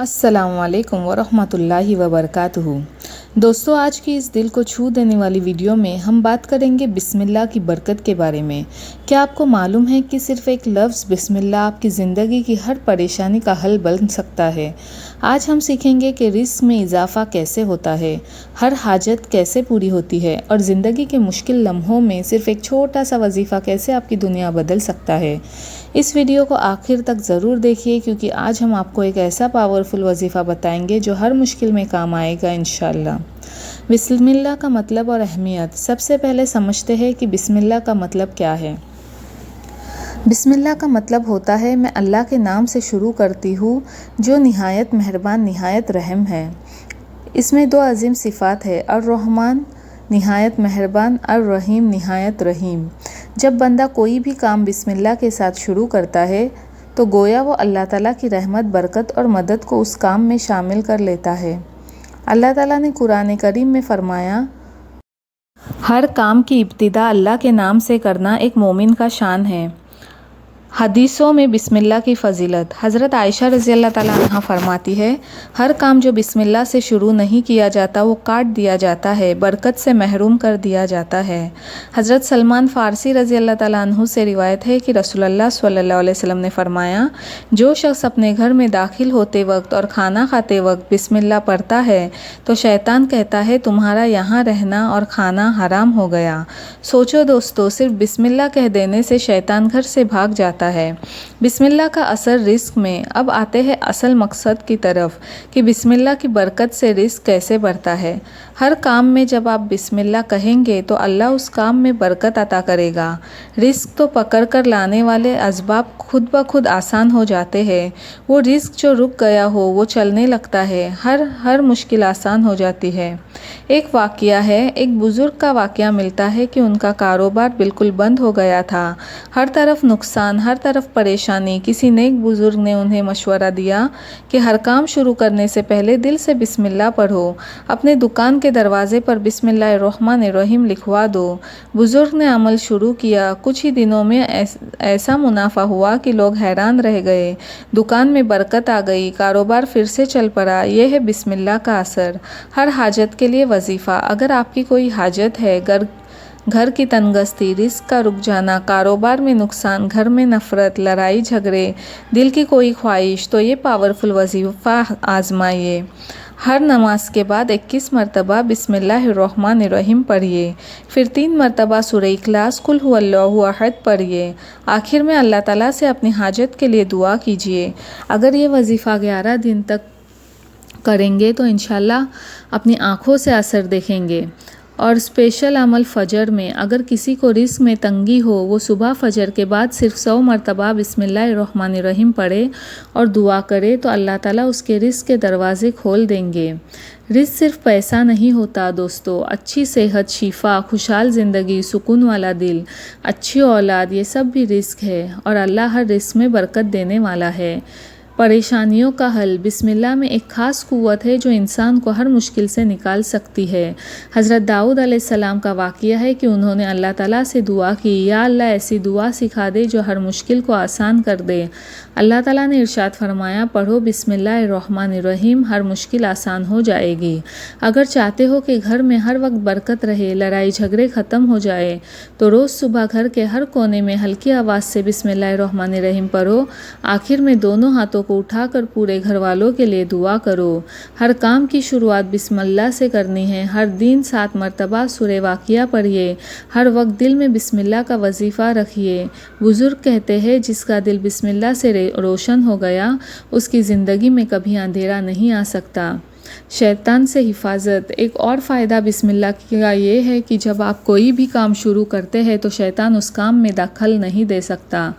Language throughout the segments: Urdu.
السلام علیکم ورحمۃ اللہ وبرکاتہ۔ دوستو، آج کی اس دل کو چھو دینے والی ویڈیو میں ہم بات کریں گے بسم اللہ کی برکت کے بارے میں۔ کیا آپ کو معلوم ہے کہ صرف ایک لفظ بسم اللہ آپ کی زندگی کی ہر پریشانی کا حل بن سکتا ہے؟ آج ہم سیکھیں گے کہ رزق میں اضافہ کیسے ہوتا ہے، ہر حاجت کیسے پوری ہوتی ہے، اور زندگی کے مشکل لمحوں میں صرف ایک چھوٹا سا وظیفہ کیسے آپ کی دنیا بدل سکتا ہے۔ اس ویڈیو کو آخر تک ضرور دیکھیے، کیونکہ آج ہم آپ کو ایک ایسا پاورفل وظیفہ بتائیں گے جو ہر مشکل میں کام آئے گا انشاءاللہ۔ بسم اللہ کا مطلب اور اہمیت۔ سب سے پہلے سمجھتے ہیں کہ بسم اللہ کا مطلب کیا ہے۔ بسم اللہ کا مطلب ہوتا ہے میں اللہ کے نام سے شروع کرتی ہوں جو نہایت مہربان نہایت رحم ہے۔ اس میں دو عظیم صفات ہے، الرحمن نہایت مہربان، الرحیم نہایت رحیم۔ جب بندہ کوئی بھی کام بسم اللہ کے ساتھ شروع کرتا ہے تو گویا وہ اللہ تعالیٰ کی رحمت، برکت اور مدد کو اس کام میں شامل کر لیتا ہے۔ اللہ تعالیٰ نے قرآن کریم میں فرمایا، ہر کام کی ابتدا اللہ کے نام سے کرنا ایک مومن کا شان ہے۔ حدیثوں میں بسم اللہ کی فضیلت۔ حضرت عائشہ رضی اللہ تعالیٰ عنہا فرماتی ہے، ہر کام جو بسم اللہ سے شروع نہیں کیا جاتا وہ کاٹ دیا جاتا ہے، برکت سے محروم کر دیا جاتا ہے۔ حضرت سلمان فارسی رضی اللہ تعالیٰ عنہ سے روایت ہے کہ رسول اللہ صلی اللہ علیہ وسلم نے فرمایا، جو شخص اپنے گھر میں داخل ہوتے وقت اور کھانا کھاتے وقت بسم اللہ پڑھتا ہے تو شیطان کہتا ہے تمہارا یہاں رہنا اور کھانا حرام ہو گیا۔ سوچو دوستو، صرف بسم اللہ کہہ دینے سے شیطان گھر سے بھاگ جاتا ہے۔ بسم اللہ کا اثر رزق میں۔ اب آتے ہیں اصل مقصد کی طرف کہ بسم اللہ کی برکت سے رزق کیسے بڑھتا ہے۔ ہر کام میں جب آپ بسم اللہ کہیں گے تو اللہ اس کام میں برکت عطا کرے گا۔ رزق تو پکڑ کر لانے والے اسباب خود بخود آسان ہو جاتے ہیں۔ وہ رزق جو رک گیا ہو وہ چلنے لگتا ہے، ہر مشکل آسان ہو جاتی ہے۔ ایک واقعہ ہے، ایک بزرگ کا واقعہ ملتا ہے کہ ان کا کاروبار بالکل بند ہو گیا تھا، ہر طرف نقصان، ہر طرف پریشانی۔ کسی نیک بزرگ نے انہیں مشورہ دیا کہ ہر کام شروع کرنے سے پہلے دل سے بسم اللہ پڑھو، اپنے دکان کے دروازے پر بسم اللہ الرحمن الرحیم لکھوا دو۔ بزرگ نے عمل شروع کیا، کچھ ہی دنوں میں ایسا منافع ہوا کہ لوگ حیران رہ گئے، دکان میں برکت آ گئی، کاروبار پھر سے چل پڑا۔ یہ ہے بسم اللہ کا اثر۔ ہر حاجت کے لیے وظیفہ۔ اگر آپ کی کوئی حاجت ہے، گھر کی تنگستی، رزق کا رک جانا، کاروبار میں نقصان، گھر میں نفرت، لڑائی جھگڑے، دل کی کوئی خواہش، تو یہ پاورفل وظیفہ آزمائیے۔ ہر نماز کے بعد 21 مرتبہ بسم اللہ الرحمن الرحیم پڑھیے، پھر 3 مرتبہ سورہ اخلاص قل هو اللہ احد پڑھیے۔ آخر میں اللہ تعالیٰ سے اپنی حاجت کے لیے دعا کیجیے۔ اگر یہ وظیفہ 11 دن تک کریں گے تو انشاءاللہ اپنی آنکھوں سے اثر دیکھیں گے۔ اور اسپیشل عمل فجر میں، اگر کسی کو رزق میں تنگی ہو وہ صبح فجر کے بعد صرف 100 مرتبہ بسم اللہ الرحمن الرحیم پڑھے اور دعا کرے تو اللہ تعالیٰ اس کے رزق کے دروازے کھول دیں گے۔ رزق صرف پیسہ نہیں ہوتا دوستو، اچھی صحت، شفا، خوشحال زندگی، سکون والا دل، اچھی اولاد، یہ سب بھی رزق ہے، اور اللہ ہر رزق میں برکت دینے والا ہے۔ پریشانیوں کا حل۔ بسم اللہ میں ایک خاص قوت ہے جو انسان کو ہر مشکل سے نکال سکتی ہے۔ حضرت داؤد علیہ السلام کا واقعہ ہے کہ انہوں نے اللہ تعالیٰ سے دعا کی، یا اللہ ایسی دعا سکھا دے جو ہر مشکل کو آسان کر دے۔ اللہ تعالیٰ نے ارشاد فرمایا، پڑھو بسم اللہ الرحمن الرحیم، ہر مشکل آسان ہو جائے گی۔ اگر چاہتے ہو کہ گھر میں ہر وقت برکت رہے، لڑائی جھگڑے ختم ہو جائے، تو روز صبح گھر کے ہر کونے میں ہلکی آواز سے بسم اللہ الرحمن الرحیم پڑھو، آخر میں دونوں ہاتھوں کو اٹھا کر پورے گھر والوں کے لیے دعا کرو۔ ہر کام کی شروعات بسم اللہ سے کرنی ہے۔ ہر دن 7 مرتبہ سورہ واقعہ پڑھیے، ہر وقت دل میں بسم اللہ کا وظیفہ رکھیے۔ بزرگ کہتے ہیں جس کا دل بسم اللہ سے روشن ہو گیا اس کی زندگی میں کبھی اندھیرا نہیں آ سکتا۔ شیطان سے حفاظت۔ ایک اور فائدہ بسم اللہ کا یہ ہے کہ جب آپ کوئی بھی کام شروع کرتے ہیں تو شیطان اس کام میں دخل نہیں دے سکتا۔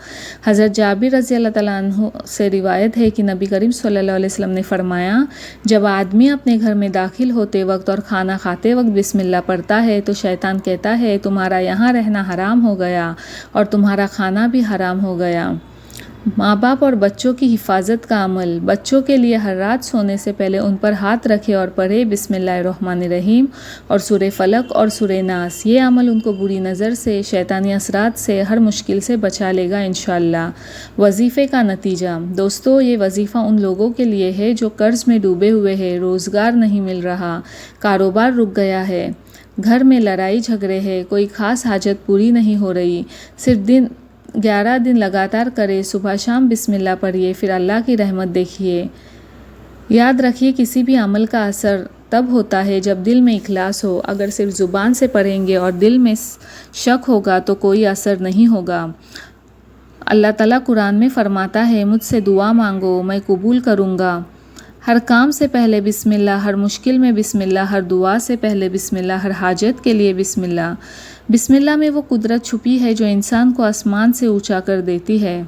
حضرت جابر رضی اللہ تعالیٰ عنہ سے روایت ہے کہ نبی کریم صلی اللہ علیہ وسلم نے فرمایا، جب آدمی اپنے گھر میں داخل ہوتے وقت اور کھانا کھاتے وقت بسم اللہ پڑھتا ہے تو شیطان کہتا ہے تمہارا یہاں رہنا حرام ہو گیا اور تمہارا کھانا بھی حرام ہو گیا۔ ماں باپ اور بچوں کی حفاظت کا عمل۔ بچوں کے لیے ہر رات سونے سے پہلے ان پر ہاتھ رکھے اور پڑھے بسم اللہ الرحمن الرحیم اور سورہ فلق اور سورہ ناس۔ یہ عمل ان کو بری نظر سے، شیطانی اثرات سے، ہر مشکل سے بچا لے گا انشاءاللہ۔ وظیفے کا نتیجہ۔ دوستو، یہ وظیفہ ان لوگوں کے لیے ہے جو قرض میں ڈوبے ہوئے ہیں، روزگار نہیں مل رہا، کاروبار رک گیا ہے، گھر میں لڑائی جھگڑے ہیں، کوئی خاص حاجت پوری نہیں ہو رہی۔ صرف 11 دن لگاتار کرے، صبح شام بسم اللہ پڑھیے، پھر اللہ کی رحمت دیکھیے۔ یاد رکھیے، کسی بھی عمل کا اثر تب ہوتا ہے جب دل میں اخلاص ہو۔ اگر صرف زبان سے پڑھیں گے اور دل میں شک ہوگا تو کوئی اثر نہیں ہوگا۔ اللہ تعالیٰ قرآن میں فرماتا ہے، مجھ سے دعا مانگو، میں قبول کروں گا۔ ہر کام سے پہلے بسم اللہ، ہر مشکل میں بسم اللہ، ہر دعا سے پہلے بسم اللہ، ہر حاجت کے لیے بسم اللہ۔ بسم اللہ میں وہ قدرت چھپی ہے جو انسان کو آسمان سے اونچا کر دیتی ہے۔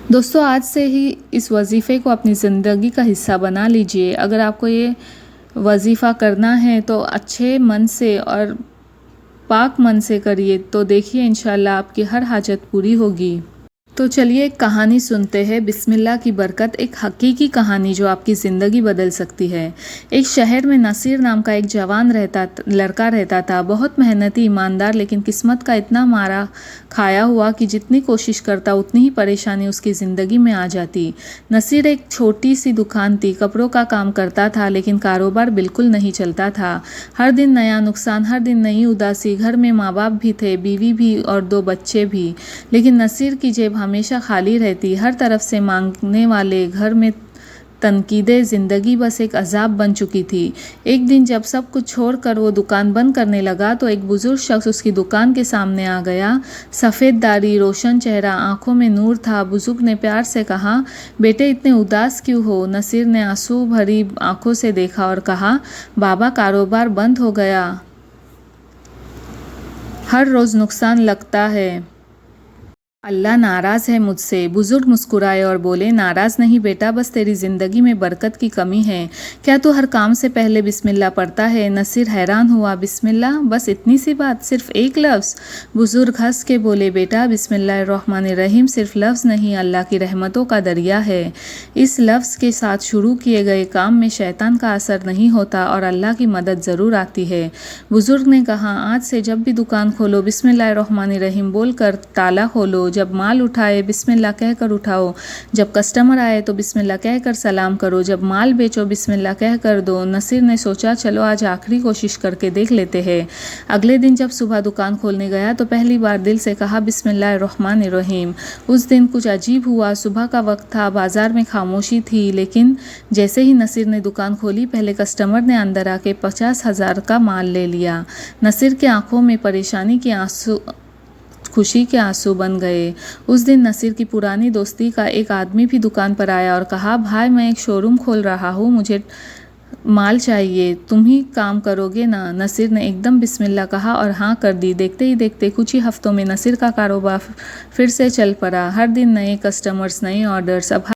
دوستو، آج سے ہی اس وظیفے کو اپنی زندگی کا حصہ بنا لیجئے۔ اگر آپ کو یہ وظیفہ کرنا ہے تو اچھے من سے اور پاک من سے کریے، تو دیکھیے انشاءاللہ آپ کی ہر حاجت پوری ہوگی۔ تو چلیے ایک کہانی سنتے ہیں، بسم اللہ کی برکت، ایک حقیقی کہانی جو آپ کی زندگی بدل سکتی ہے۔ ایک شہر میں نصیر نام کا ایک جوان لڑکا رہتا تھا، بہت محنتی، ایماندار، لیکن قسمت کا اتنا مارا کھایا ہوا کہ جتنی کوشش کرتا اتنی ہی پریشانی اس کی زندگی میں آ جاتی۔ نصیر ایک چھوٹی سی دکان تھی، کپڑوں کا کام کرتا تھا، لیکن کاروبار بالکل نہیں چلتا تھا۔ ہر دن نیا نقصان، ہر دن نئی اداسی، گھر میں ماں باپ بھی تھے، بیوی بھی اور 2 بچے بھی، لیکن نصیر کی جیب ہمیشہ خالی رہتی، ہر طرف سے مانگنے والے، گھر میں تنقیدیں، زندگی بس ایک عذاب بن چکی تھی۔ ایک دن جب سب کچھ چھوڑ کر وہ دکان بند کرنے لگا تو ایک بزرگ شخص اس کی دکان کے سامنے آ گیا۔ سفید داڑھی، روشن چہرہ، آنکھوں میں نور تھا۔ بزرگ نے پیار سے کہا، بیٹے اتنے اداس کیوں ہو؟ نصیر نے آنسو بھری آنکھوں سے دیکھا اور کہا، بابا کاروبار بند ہو گیا، ہر روز نقصان لگتا ہے، اللہ ناراض ہے مجھ سے۔ بزرگ مسکرائے اور بولے، ناراض نہیں بیٹا، بس تیری زندگی میں برکت کی کمی ہے۔ کیا تو ہر کام سے پہلے بسم اللہ پڑھتا ہے؟ نصیر حیران ہوا، بسم اللہ؟ بس اتنی سی بات، صرف ایک لفظ؟ بزرگ ہنس کے بولے، بیٹا بسم اللہ الرحمن الرحیم صرف لفظ نہیں، اللہ کی رحمتوں کا دریا ہے۔ اس لفظ کے ساتھ شروع کیے گئے کام میں شیطان کا اثر نہیں ہوتا اور اللہ کی مدد ضرور آتی ہے۔ بزرگ نے کہا، آج سے جب بھی دکان کھولو بسم اللہ الرحمن الرحیم بول کر تالا کھولو، جب مال اٹھائے بسم اللہ کہہ کر اٹھاؤ، جب کسٹمر آئے تو بسم اللہ کہہ کر سلام کرو، جب مال بیچو بسم اللہ کہہ کر دو۔ نصیر نے سوچا، چلو آج آخری کوشش کر کے دیکھ لیتے ہیں۔ اگلے دن جب صبح دکان کھولنے گیا تو پہلی بار دل سے کہا، بسم اللہ الرحمن الرحیم۔ اس دن کچھ عجیب ہوا، صبح کا وقت تھا، بازار میں خاموشی تھی، لیکن جیسے ہی نصیر نے دکان کھولی، پہلے کسٹمر نے اندر آ کے 50,000 کا مال لے لیا۔ نصیر کے آنکھوں میں پریشانی کے آنسو خوشی کے آنسو بن گئے۔ اس دن نصیر کی پرانی دوستی کا ایک آدمی بھی دکان پر آیا اور کہا، بھائی میں ایک شو روم کھول رہا ہوں، مجھے مال چاہیے، تم ہی کام کرو گے نا؟ نصیر نے ایک دم بسم اللہ کہا اور ہاں کر دی۔ دیکھتے ہی دیکھتے کچھ ہی ہفتوں میں نصیر کا کاروبار پھر سے چل پڑا، ہر دن نئے کسٹمرز، نئے آرڈرز۔ اب